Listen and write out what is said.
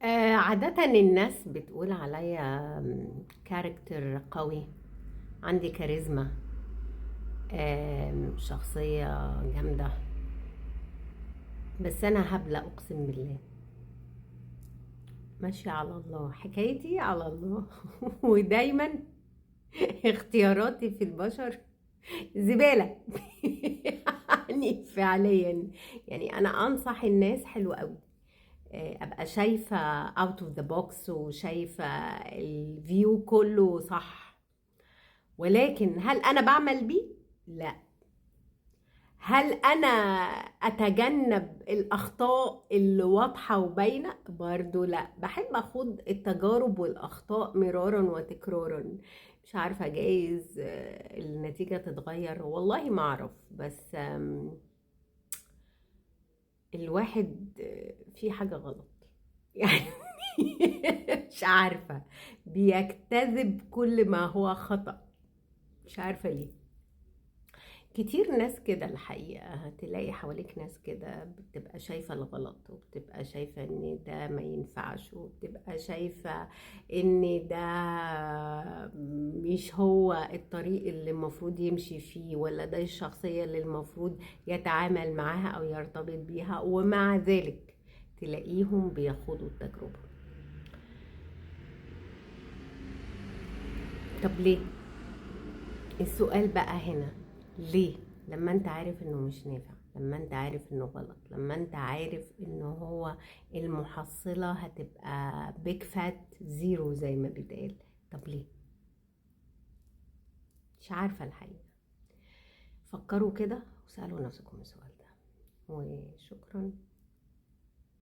عادة الناس بتقول عليا كاركتر قوي، عندي كاريزما، شخصية جامدة. بس أنا هبلة أقسم بالله، ماشية على الله، حكايتي على الله. ودايما اختياراتي في البشر زبالة. يعني فعليا، يعني أنا أنصح الناس حلو قوي، ابقى شايفة out of the box وشايفة الفيو كله صح، ولكن هل انا بعمل بيه؟ لا. هل انا اتجنب الاخطاء اللي واضحة وباينة؟ برضو لا. بحب اخوض التجارب والاخطاء مرارا وتكرارا. مش عارفة، جايز النتيجة تتغير، والله ما اعرف. بس الواحد في حاجة غلط يعني. مش عارفة، بيجتذب كل ما هو خطأ، مش عارفة ليه. كتير ناس كده الحقيقة، هتلاقي حواليك ناس كده بتبقى شايفة الغلط، وبتبقى شايفة ان ده ما ينفعش، وبتبقى شايفة ان ده مش هو الطريق اللي المفروض يمشي فيه، ولا ده الشخصية اللي المفروض يتعامل معاها او يرتبط بيها، ومع ذلك تلاقيهم بيخوضوا التجربة. طب ليه؟ السؤال بقى هنا، ليه؟ لما انت عارف انه مش نافع، لما انت عارف انه غلط، لما انت عارف انه هو المحصلة هتبقى بيج فات زيرو زي ما بيتقال، طب ليه؟ مش عارفة الحقيقة. فكروا كده وسألوا نفسكم السؤال ده، وشكرا.